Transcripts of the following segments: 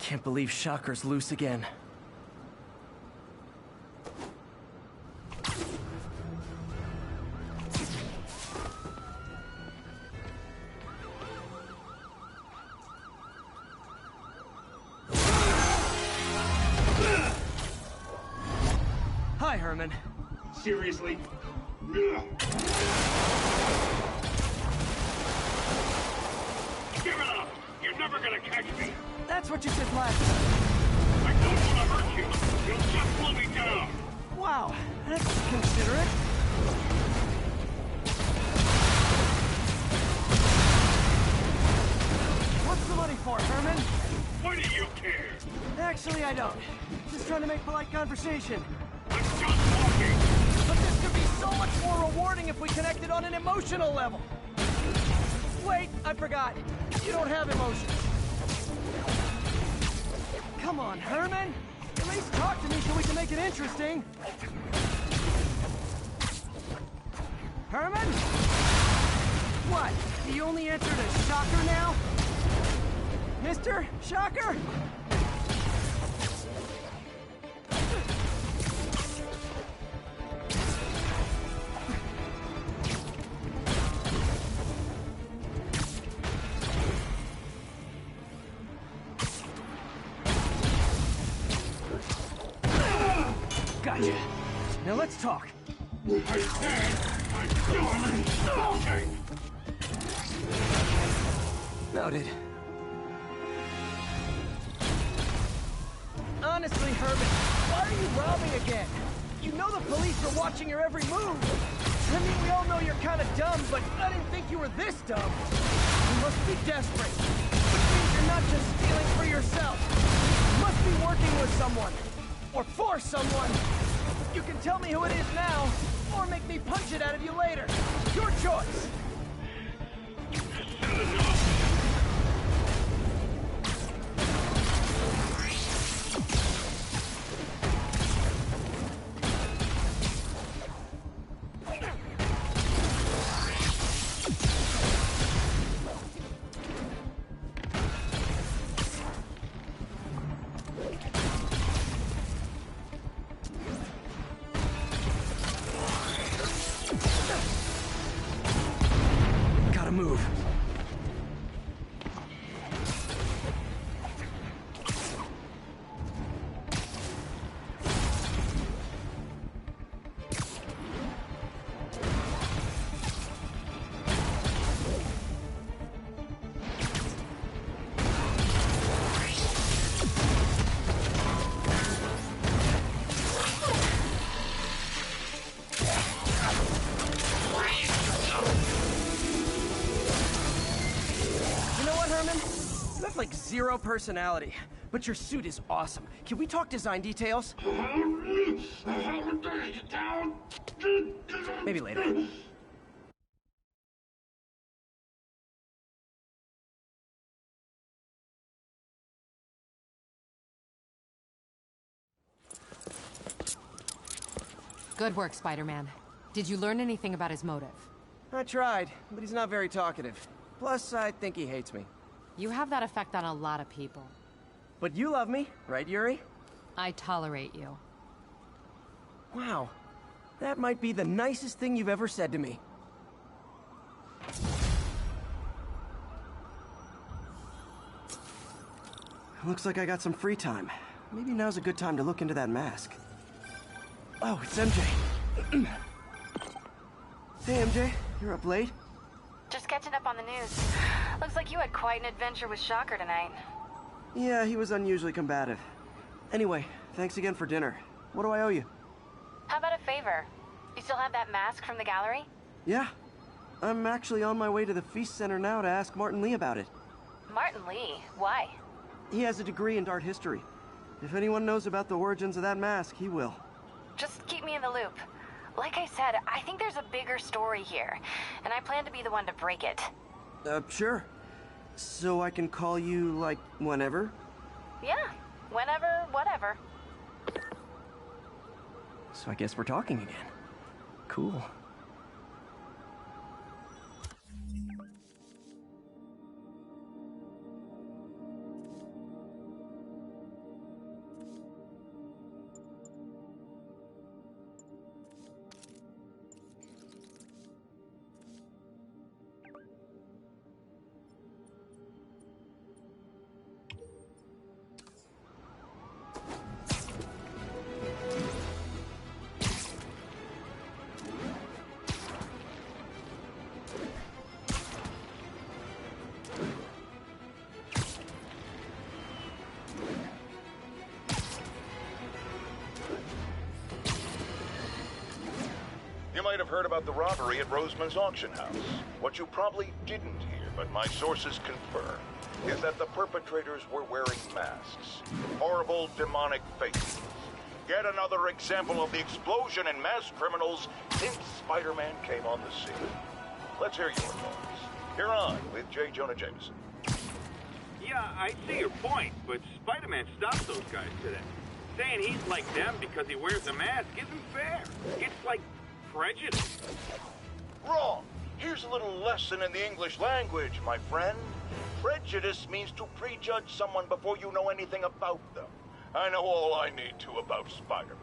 Can't believe Shocker's loose again. Hi, Herman. Seriously? Give it up! You're never gonna catch me! That's what you said last time. I don't want to hurt you! You'll just slow me down! Wow, that's considerate. What's the money for, Herman? Why do you care? Actually, I don't. Just trying to make polite conversation. I'm just talking! But this could be so much more rewarding if we connected on an emotional level. Wait, I forgot. You don't have emotions. Come on, Herman. At least talk to me so we can make it interesting. Herman? What? The only answer to Shocker now? Mr. Shocker? Gotcha. Now let's talk. I said I'm done talking! Noted. Honestly, Herman, why are you robbing again? You know the police are watching your every move. I mean, we all know you're kind of dumb, but I didn't think you were this dumb. You must be desperate. Which means you're not just stealing for yourself. You must be working with someone. Or for someone. You can tell me who it is now, or make me punch it out of you later. Your choice. Move. You have like zero personality, but your suit is awesome. Can we talk design details? Maybe later. Good work, Spider-Man. Did you learn anything about his motive? I tried, but he's not very talkative. Plus, I think he hates me. You have that effect on a lot of people. But you love me, right, Yuri? I tolerate you. Wow. That might be the nicest thing you've ever said to me. Looks like I got some free time. Maybe now's a good time to look into that mask. Oh, it's MJ. Hey, MJ. You're up late? Just catching up on the news. Looks like you had quite an adventure with Shocker tonight. Yeah, he was unusually combative. Anyway, thanks again for dinner. What do I owe you? How about a favor? You still have that mask from the gallery? Yeah. I'm actually on my way to the Feast Center now to ask Martin Lee about it. Martin Lee? Why? He has a degree in art history. If anyone knows about the origins of that mask, he will. Just keep me in the loop. Like I said, I think there's a bigger story here, and I plan to be the one to break it. Sure. So I can call you, like, whenever? Yeah, whenever, whatever. So I guess we're talking again. Cool. heard about the robbery at Roseman's auction house. What you probably didn't hear, but my sources confirm, is that the perpetrators were wearing masks. Horrible, demonic faces. Yet another example of the explosion in mass criminals since Spider-Man came on the scene. Let's hear your thoughts. You're on with J. Jonah Jameson. Yeah, I see your point, but Spider-Man stopped those guys today. Saying he's like them because he wears a mask isn't fair. It's like prejudice. Wrong. Here's a little lesson in the English language, my friend. Prejudice means to prejudge someone before you know anything about them. I know all I need to about Spider-Man.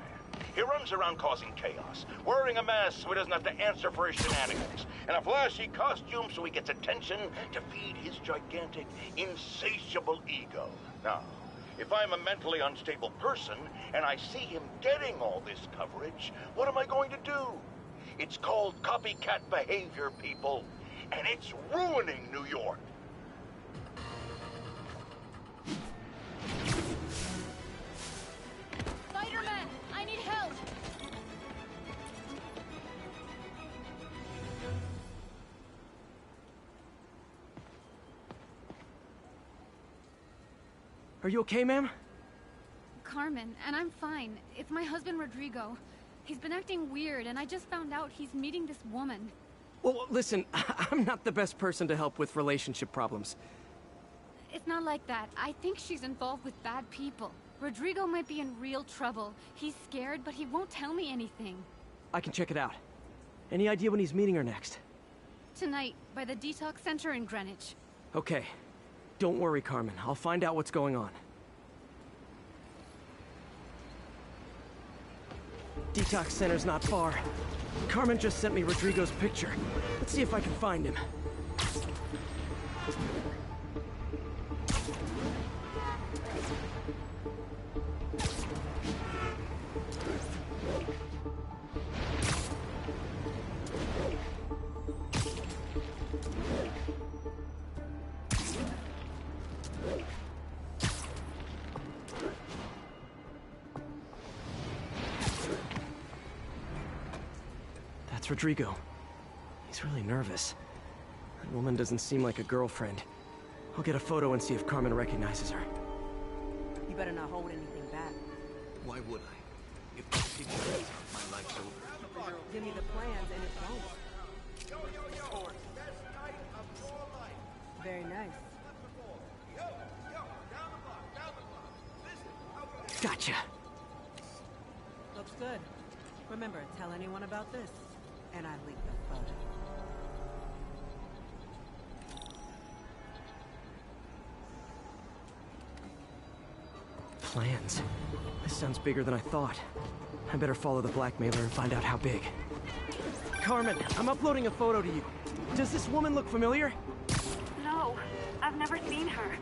He runs around causing chaos, wearing a mask so he doesn't have to answer for his shenanigans, and a flashy costume so he gets attention to feed his gigantic, insatiable ego. Now, if I'm a mentally unstable person and I see him getting all this coverage, what am I going to do? It's called copycat behavior, people, and it's ruining New York. Spider-Man, I need help! Are you okay, ma'am? Carmen, and I'm fine. It's my husband, Rodrigo. He's been acting weird, and I just found out he's meeting this woman. Well, listen, I'm not the best person to help with relationship problems. It's not like that. I think she's involved with bad people. Rodrigo might be in real trouble. He's scared, but he won't tell me anything. I can check it out. Any idea when he's meeting her next? Tonight, by the detox center in Greenwich. Okay. Don't worry, Carmen. I'll find out what's going on. Detox center's not far. Carmen just sent me Rodrigo's picture. Let's see if I can find him. That's Rodrigo. He's really nervous. That woman doesn't seem like a girlfriend. I'll get a photo and see if Carmen recognizes her. You better not hold anything back. Why would I? If this picture is out, my life's over. Give me the plans and it won't. Very nice. Gotcha. Looks good. Remember, tell anyone about this, and I leak the photo. Plans. This sounds bigger than I thought. I better follow the blackmailer and find out how big. Carmen, I'm uploading a photo to you. Does this woman look familiar? No, I've never seen her.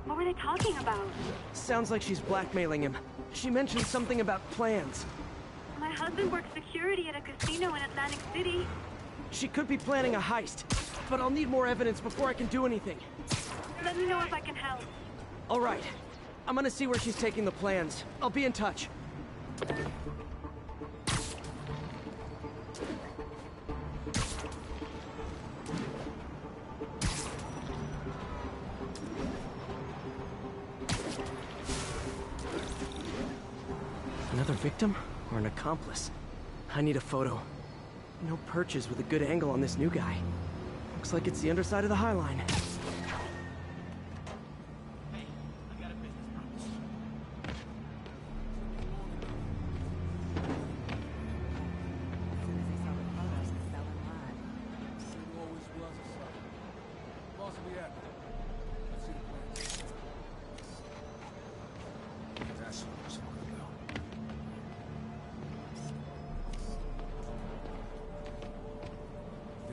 What were they talking about? Sounds like she's blackmailing him. She mentioned something about plans. My husband works security at a casino in Atlantic City. She could be planning a heist, but I'll need more evidence before I can do anything. Let me know if I can help. All right. I'm gonna see where she's taking the plans. I'll be in touch. Another victim or an accomplice? I need a photo. No perches with a good angle on this new guy. Looks like it's the underside of the High Line.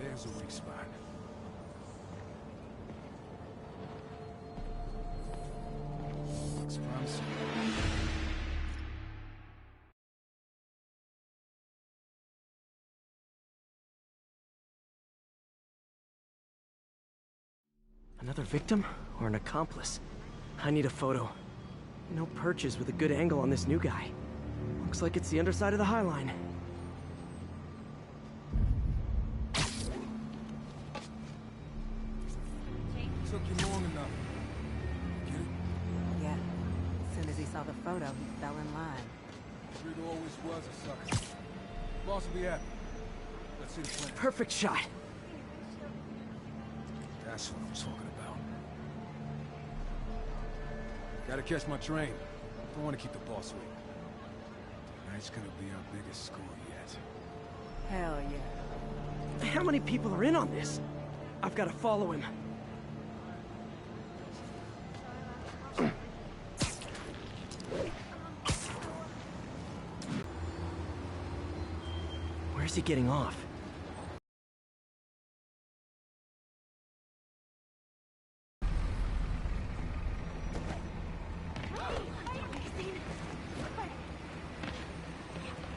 There's a weak spot. Looks promising. Another victim or an accomplice? I need a photo. No perches with a good angle on this new guy. Looks like it's the underside of the High Line. took you long enough. You get it? Yeah. As soon as he saw the photo, he fell in line. Rodrigo always was a sucker. Boss will be happy. Let's see the plan. Perfect shot. That's what I'm talking about. Gotta catch my train. Don't want to keep the boss waiting. Tonight's gonna be our biggest score yet. Hell yeah. How many people are in on this? I've got to follow him. Where's he getting off?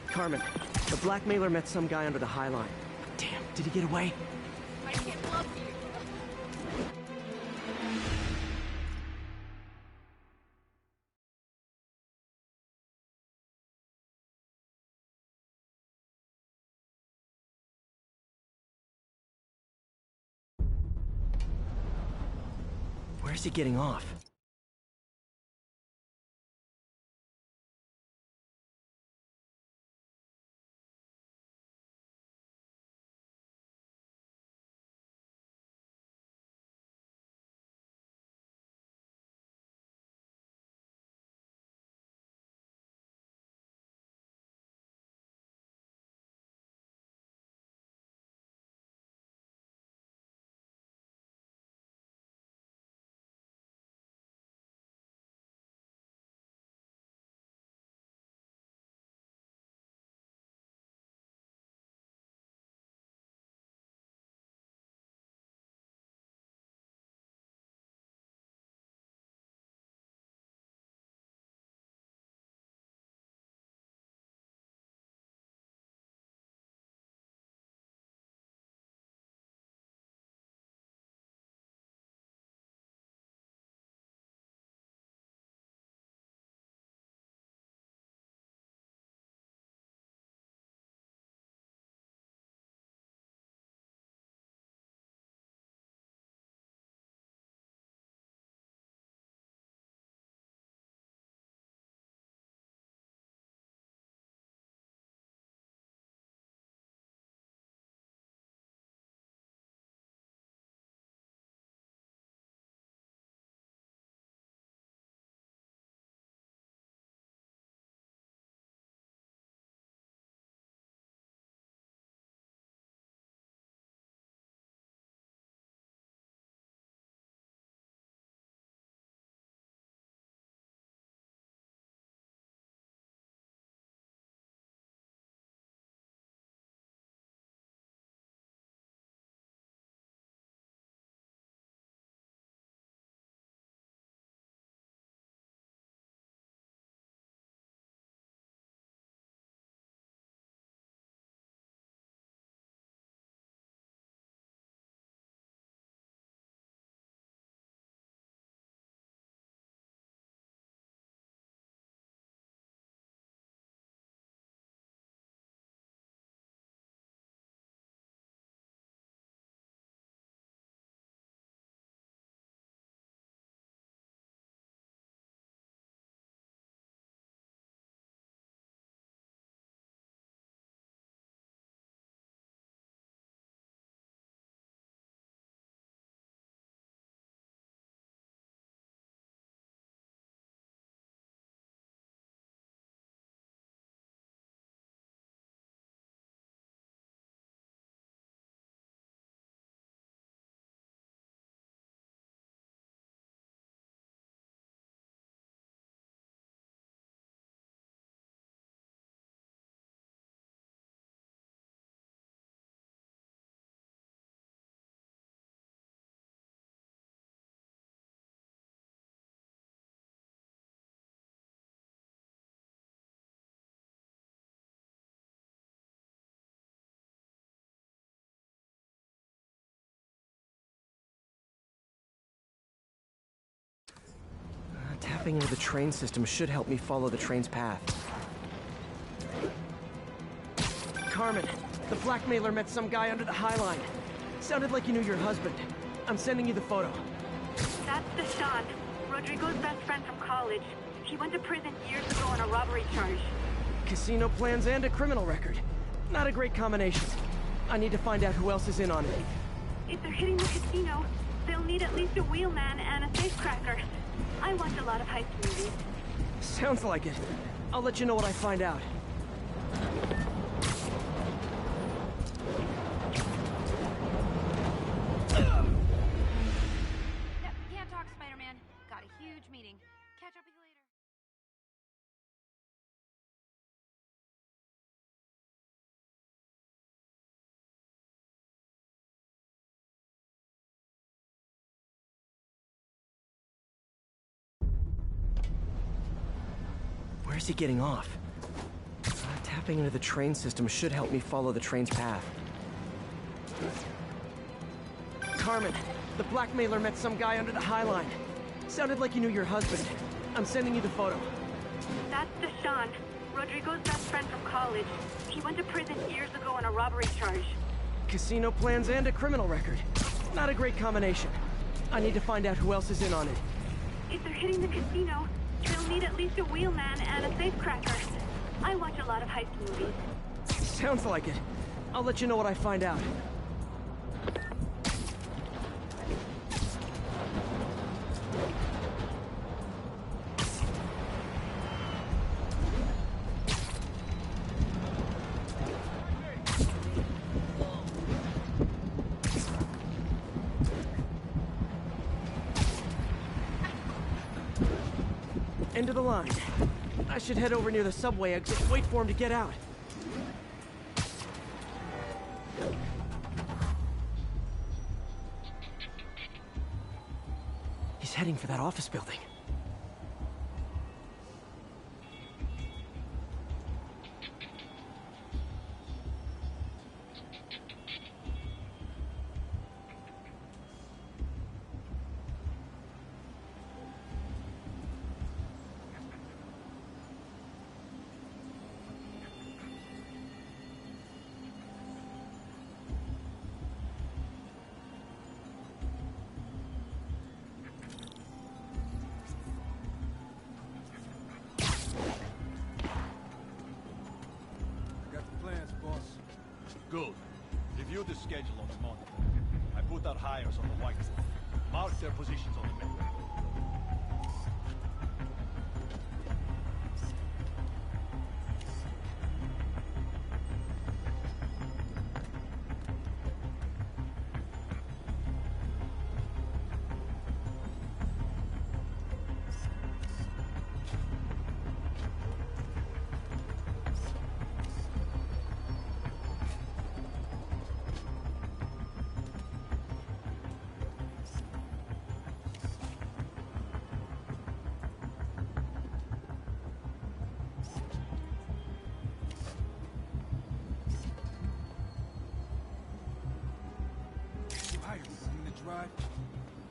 Carmen, the blackmailer met some guy under the High Line. Damn, did he get away? I can't love you. Where's he getting off? Tapping into the train system should help me follow the train's path. Carmen, the blackmailer met some guy under the High Line. Sounded like you knew your husband. I'm sending you the photo. That's Deshaun, Rodrigo's best friend from college. He went to prison years ago on a robbery charge. Casino plans and a criminal record. Not a great combination. I need to find out who else is in on it. If they're hitting the casino, they'll need at least a wheelman and a safecracker. I watch a lot of heist movies. Sounds like it. I'll let you know what I find out. Yep, can't talk, Spider-Man. Got a huge meeting. Catch up with you later. Where's he getting off? Tapping into the train system should help me follow the train's path. Carmen, the blackmailer met some guy under the High Line. Sounded like he knew your husband. I'm sending you the photo. That's Deshaun, Rodrigo's best friend from college. He went to prison years ago on a robbery charge. Casino plans and a criminal record. Not a great combination. I need to find out who else is in on it. If they're hitting the casino, they'll need at least a wheelman and a safecracker. I watch a lot of heist movies. Sounds like it. I'll let you know what I find out. End of the line. I should head over near the subway exit and wait for him to get out. He's heading for that office building. Good. Review the schedule on the monitor. I put our hires on the whiteboard. Mark their positions on the map.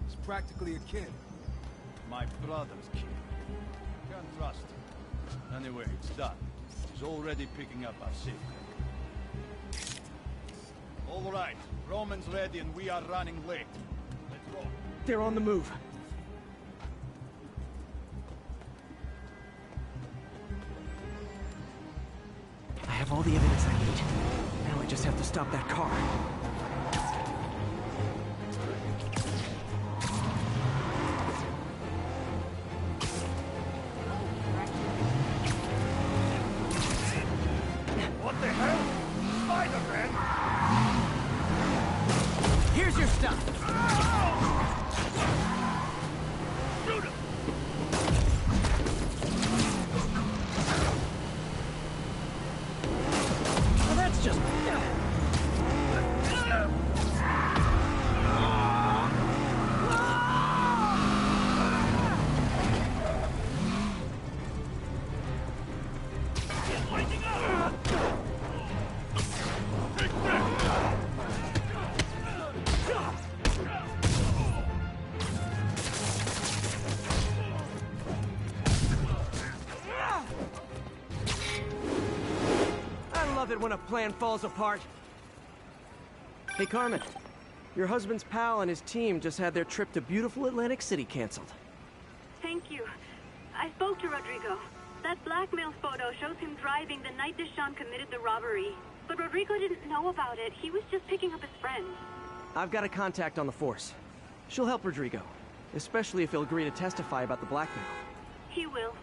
He's practically a kid. My brother's kid. Can't trust him. Anyway, it's done. He's already picking up our secret. All right, Roman's ready and we are running late. Let's go. They're on the move. I have all the evidence I need. Now I just have to stop that car. What the hell? Spider-Man! Here's your stuff. Shoot him! Well, that's just... I love it when a plan falls apart. Hey, Carmen. Your husband's pal and his team just had their trip to beautiful Atlantic City canceled. Thank you. I spoke to Rodrigo. That blackmail photo shows him driving the night Deshawn committed the robbery. But Rodrigo didn't know about it. He was just picking up his friend. I've got a contact on the force. She'll help Rodrigo, especially if he'll agree to testify about the blackmail. He will.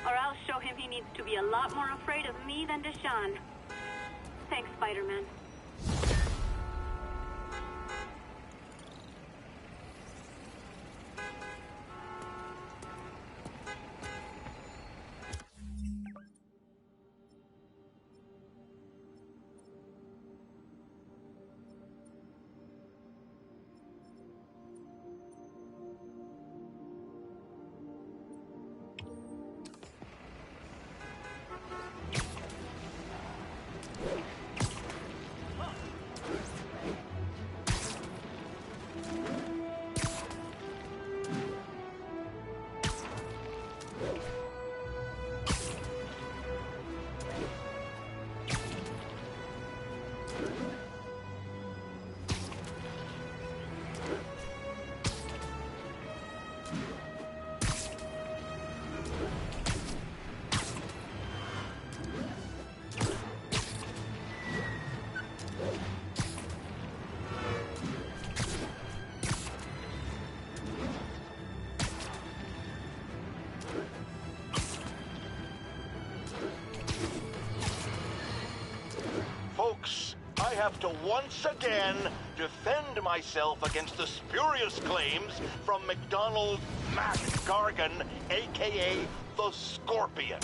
Or I'll show him he needs to be a lot more afraid of me than Deshawn. Thanks, Spider-Man. Folks, I have to once again defend myself against the spurious claims from McDonald Mac Gargan, aka the Scorpion.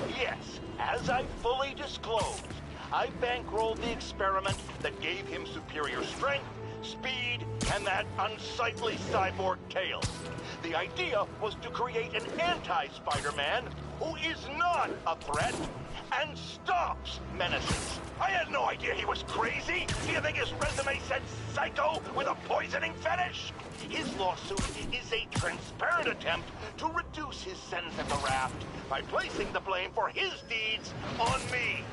Yes, as I fully disclosed, I bankrolled the experiment that gave him superior strength, speed, and that unsightly cyborg tail. The idea was to create an anti-Spider-Man who is not a threat and stops menaces. I had no idea he was crazy. Do you think his resume said psycho with a poisoning fetish? His lawsuit is a transparent attempt to reduce his sentence at the raft by placing the blame for his deeds on me.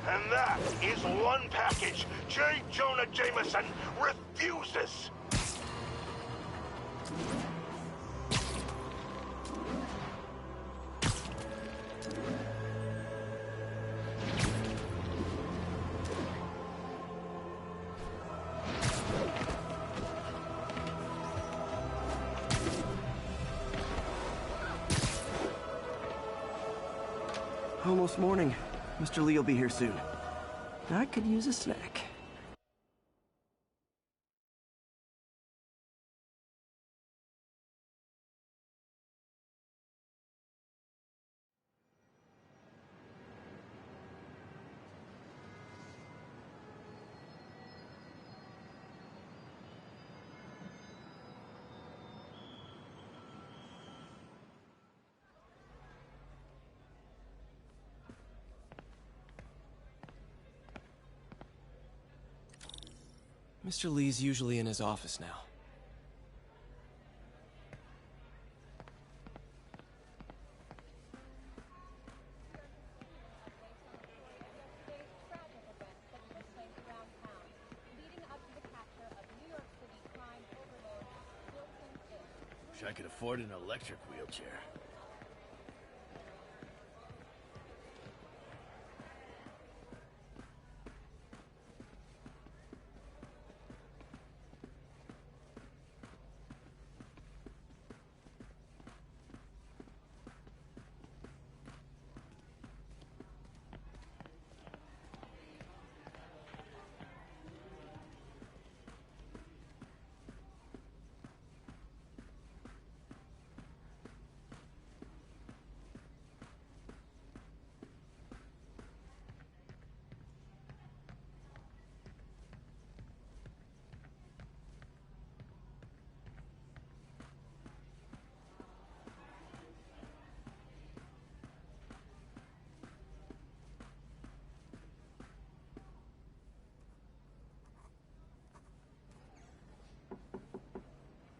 And that is one package J. Jonah Jameson refuses. Almost morning. Mr. Lee will be here soon. I could use a snack. Mr. Lee's usually in his office now. Wish I could afford an electric wheelchair.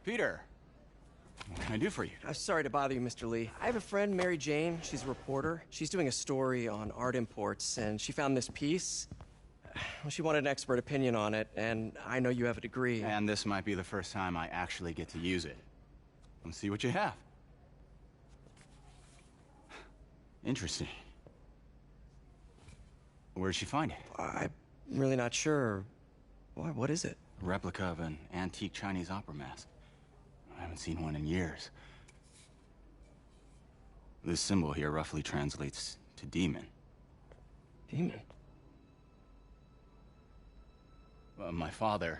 Peter, what can I do for you? I'm sorry to bother you, Mr. Lee. I have a friend, Mary Jane. She's a reporter. She's doing a story on art imports, and she found this piece. Well, she wanted an expert opinion on it, and I know you have a degree. And this might be the first time I actually get to use it. Let's see what you have. Interesting. Where did she find it? I'm really not sure. Why, what is it? A replica of an antique Chinese opera mask. I haven't seen one in years. This symbol here roughly translates to demon. Demon? My father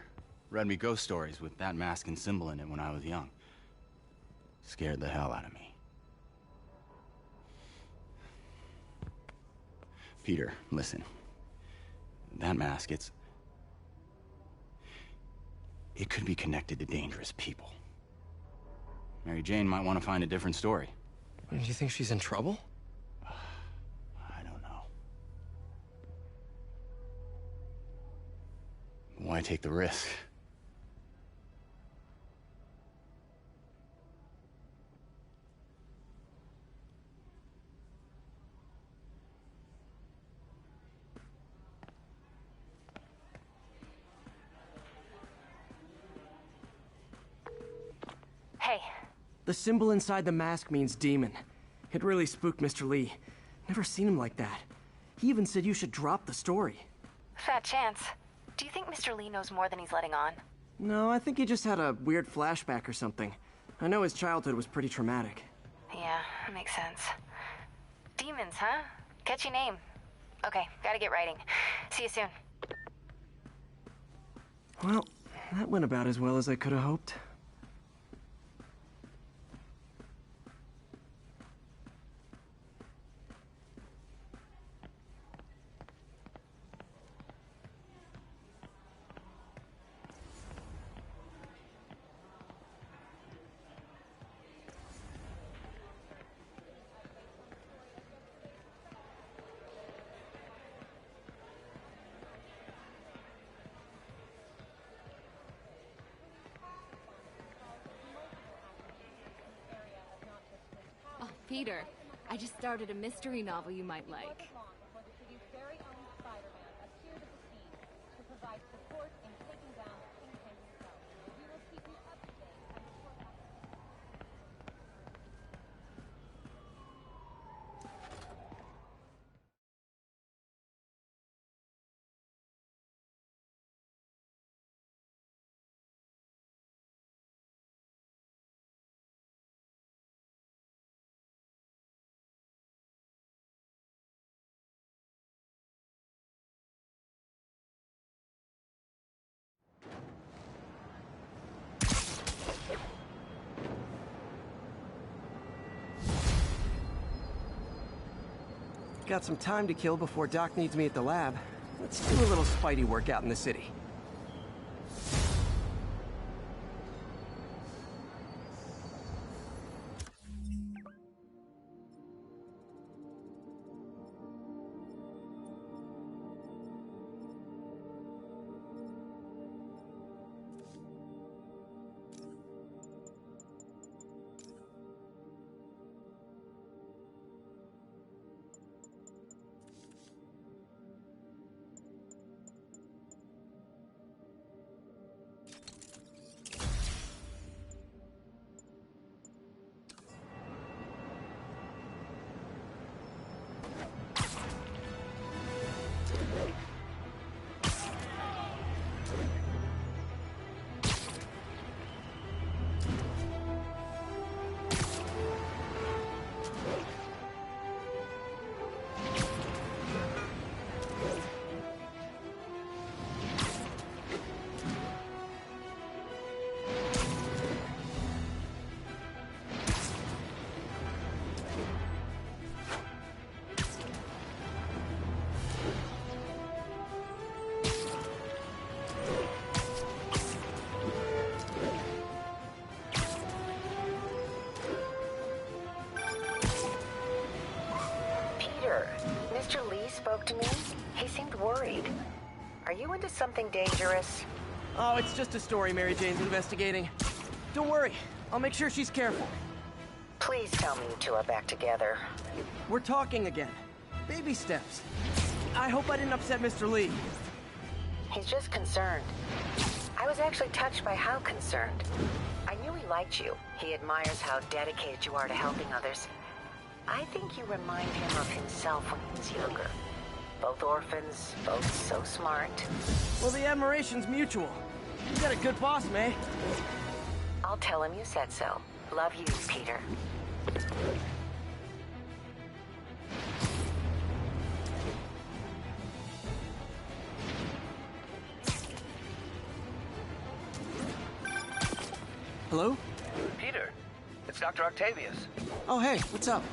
read me ghost stories with that mask and symbol in it when I was young. Scared the hell out of me. Peter, listen. That mask, it could be connected to dangerous people. Mary Jane might want to find a different story. Do you think she's in trouble? I don't know. Why take the risk? Hey. The symbol inside the mask means demon. It really spooked Mr. Lee. Never seen him like that. He even said you should drop the story. Fat chance. Do you think Mr. Lee knows more than he's letting on? No, I think he just had a weird flashback or something. I know his childhood was pretty traumatic. Yeah, that makes sense. Demons, huh? Catchy name. Okay, gotta get writing. See you soon. Well, that went about as well as I could have hoped. Peter, I just started a mystery novel you might like. Got some time to kill before Doc needs me at the lab. Let's do a little Spidey work out in the city. Mr. Lee spoke to me. He seemed worried. Are you into something dangerous? Oh, it's just a story Mary Jane's investigating. Don't worry, I'll make sure she's careful. Please tell me you two are back together. We're talking again. Baby steps. I hope I didn't upset Mr. Lee. He's just concerned. I was actually touched by how concerned. I knew he liked you. He admires how dedicated you are to helping others. I think you remind him of himself when he was younger. Both orphans, both so smart. Well, the admiration's mutual. You got a good boss, May. I'll tell him you said so. Love you, Peter. Hello? Peter, it's Dr. Octavius. Oh, hey, what's up?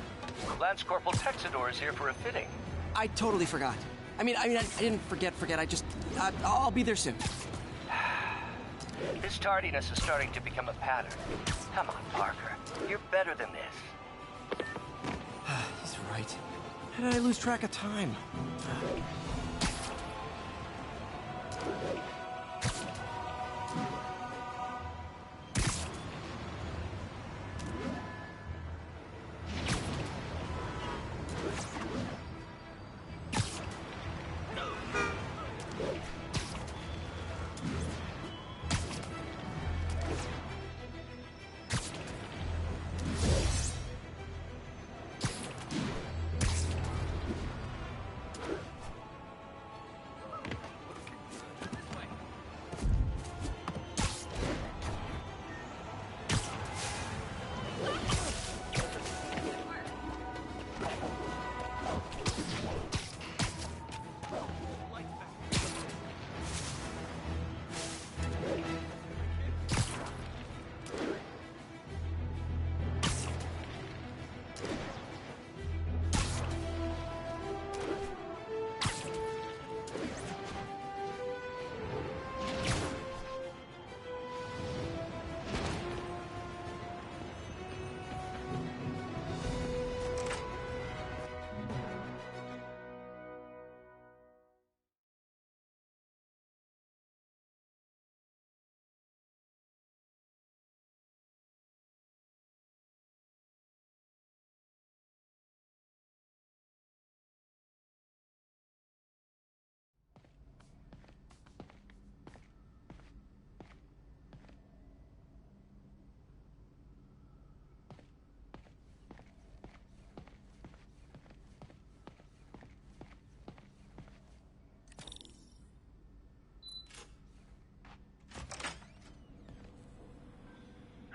Lance Corporal Texador is here for a fitting. I totally forgot. I didn't forget. I'll be there soon. This tardiness is starting to become a pattern. Come on, Parker. You're better than this. He's right. How did I lose track of time?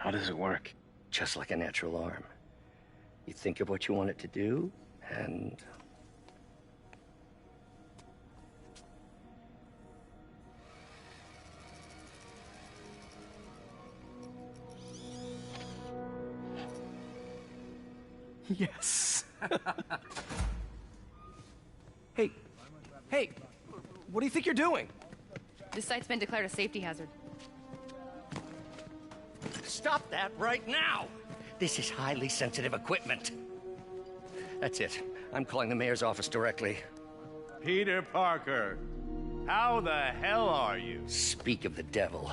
How does it work? Just like a natural arm. You think of what you want it to do, and... Yes. Hey, what do you think you're doing? This site's been declared a safety hazard. Stop that right now! This is highly sensitive equipment. That's it. I'm calling the mayor's office directly. Peter Parker, how the hell are you? Speak of the devil.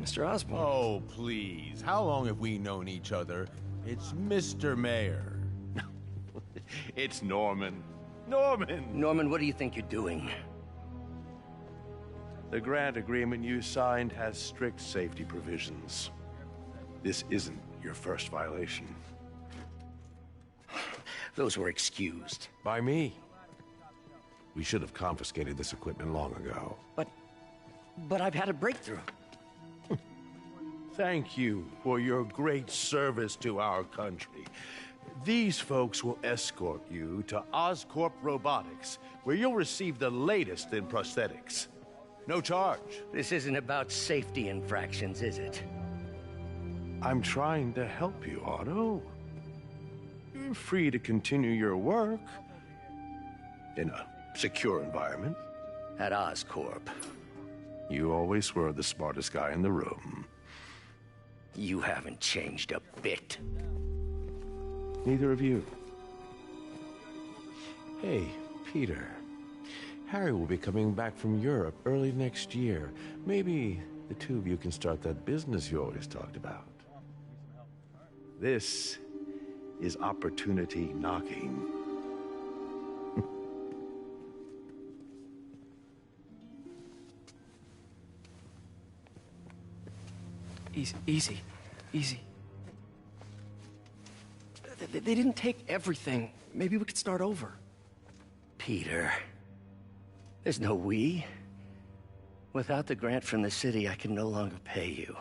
Mr. Osborn. Oh, please. How long have we known each other? It's Mr. Mayor. It's Norman. Norman! Norman, what do you think you're doing? The grant agreement you signed has strict safety provisions. This isn't your first violation. Those were excused. By me. We should have confiscated this equipment long ago. But I've had a breakthrough. Thank you for your great service to our country. These folks will escort you to Oscorp Robotics, where you'll receive the latest in prosthetics. No charge. This isn't about safety infractions, is it? I'm trying to help you, Otto. You're free to continue your work in a secure environment. At Oscorp. You always were the smartest guy in the room. You haven't changed a bit. Neither of you. Hey, Peter. Harry will be coming back from Europe early next year. Maybe the two of you can start that business you always talked about. This is opportunity knocking. Easy. They didn't take everything. Maybe we could start over. Peter, there's no we. Without the grant from the city, I can no longer pay you.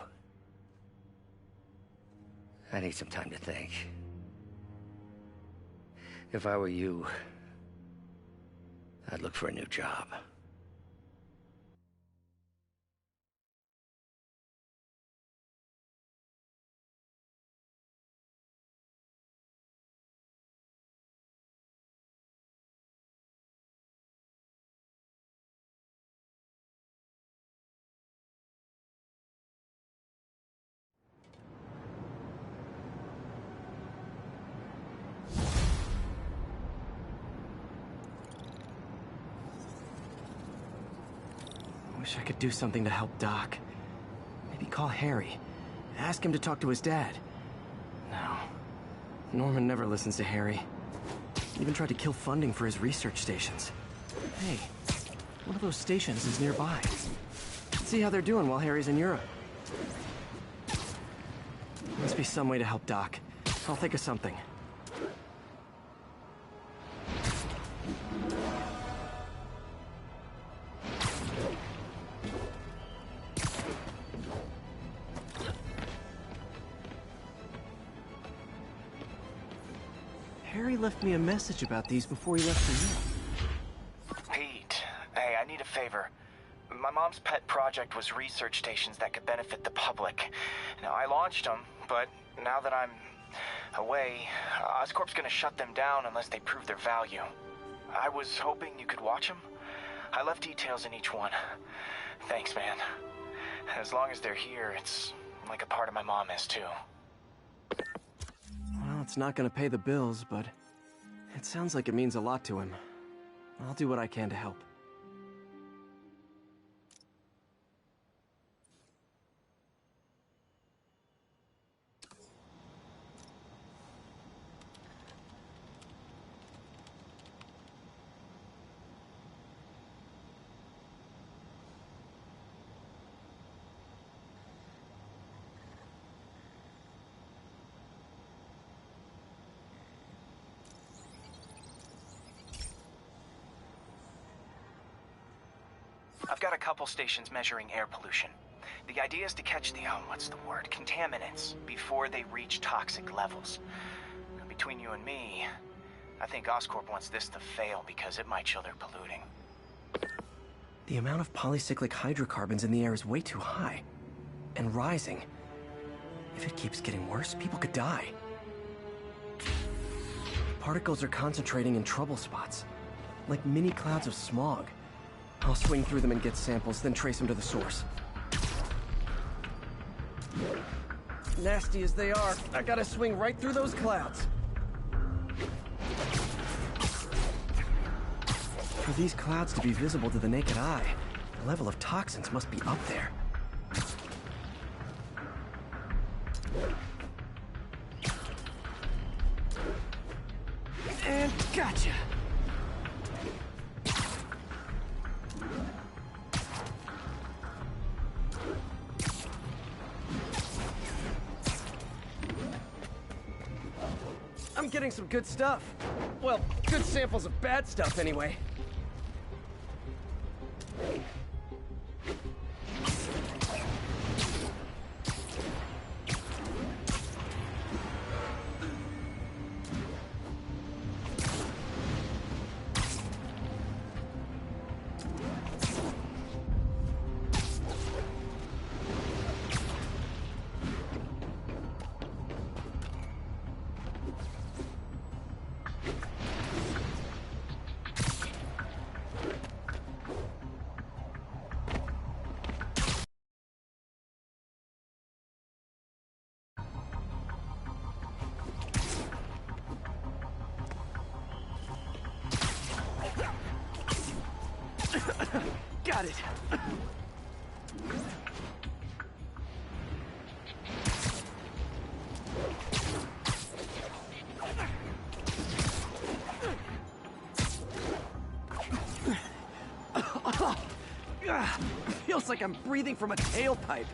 I need some time to think. If I were you, I'd look for a new job. Wish I could do something to help Doc. Maybe call Harry. Ask him to talk to his dad. No. Norman never listens to Harry. Even tried to kill funding for his research stations. Hey, one of those stations is nearby. Let's see how they're doing while Harry's in Europe. Must be some way to help Doc. I'll think of something. Harry left me a message about these before he left for Europe. Pete, hey, I need a favor. My mom's pet project was research stations that could benefit the public. Now, I launched them, but now that I'm away, Oscorp's gonna shut them down unless they prove their value. I was hoping you could watch them. I left details in each one. Thanks, man. As long as they're here, it's like a part of my mom is, too. Well, it's not gonna pay the bills, but it sounds like it means a lot to him. I'll do what I can to help. I've got a couple stations measuring air pollution. The idea is to catch the, contaminants before they reach toxic levels. Between you and me, I think Oscorp wants this to fail because it might show they're polluting. The amount of polycyclic hydrocarbons in the air is way too high. And rising. If it keeps getting worse, people could die. Particles are concentrating in trouble spots, like mini clouds of smog. I'll swing through them and get samples, then trace them to the source. Nasty as they are, I gotta swing right through those clouds. For these clouds to be visible to the naked eye, the level of toxins must be up there. And gotcha! I'm getting some good stuff. Well, good samples of bad stuff, anyway. Got it. Feels like I'm breathing from a tailpipe.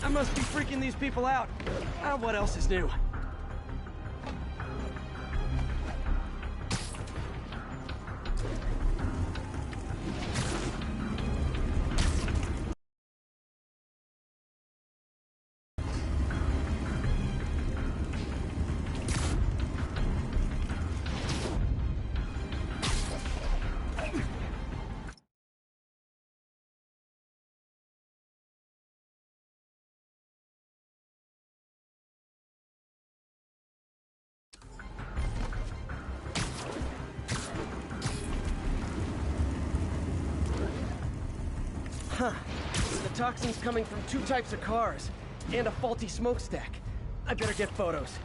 I must be freaking these people out. What else is new? Huh. The toxin's coming from 2 types of cars, and a faulty smokestack. I better get photos.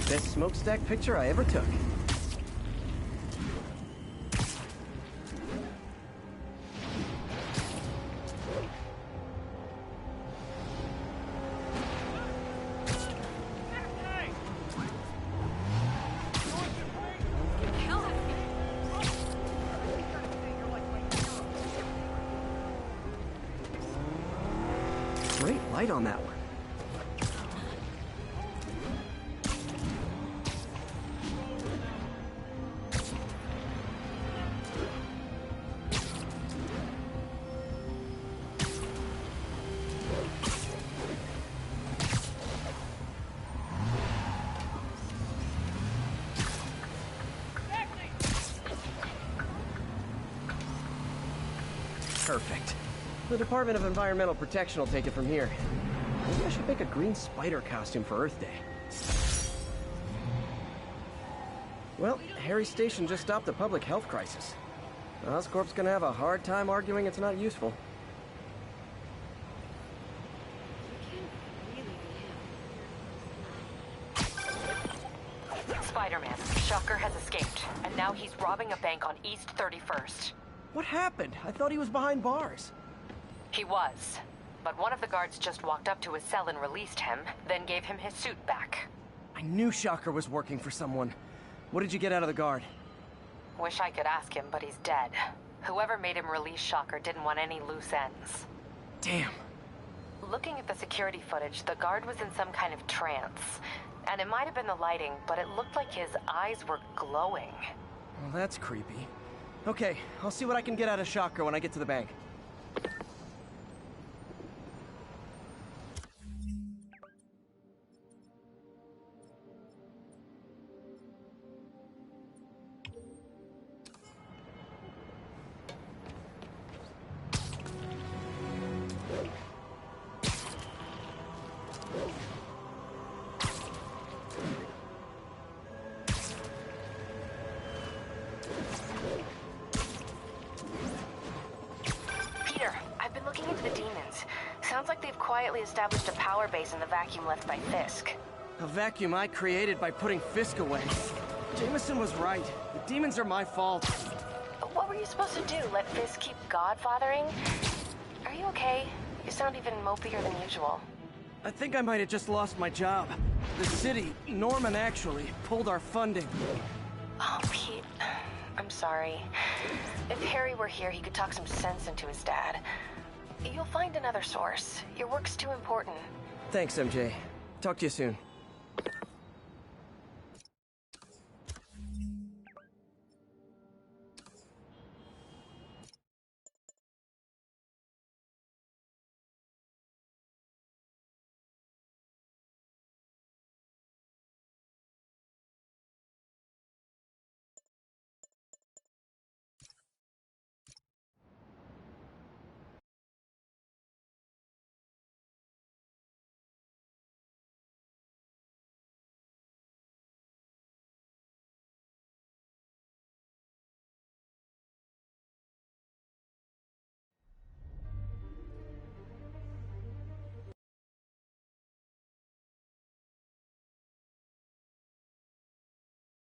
Best smokestack picture I ever took. Great light on that one. Perfect. The Department of Environmental Protection will take it from here. Maybe I should make a green spider costume for Earth Day. Well, Harry's station just stopped a public health crisis. Oscorp's gonna have a hard time arguing it's not useful. Spider-Man, Shocker has escaped, and now he's robbing a bank on East 31st. What happened? I thought he was behind bars. He was, but one of the guards just walked up to his cell and released him, then gave him his suit back. I knew Shocker was working for someone. What did you get out of the guard? Wish I could ask him, but he's dead. Whoever made him release Shocker didn't want any loose ends. Damn. Looking at the security footage, the guard was in some kind of trance. And it might have been the lighting, but it looked like his eyes were glowing. Well, that's creepy. Okay, I'll see what I can get out of Shocker when I get to the bank. Sounds like they've quietly established a power base in the vacuum left by Fisk. A vacuum I created by putting Fisk away. Jameson was right. The demons are my fault. What were you supposed to do? Let Fisk keep godfathering? Are you okay? You sound even mopier than usual. I think I might have just lost my job. The city, Norman actually, pulled our funding. Oh, Pete. I'm sorry. If Harry were here, he could talk some sense into his dad. You'll find another source. Your work's too important. Thanks, MJ. Talk to you soon.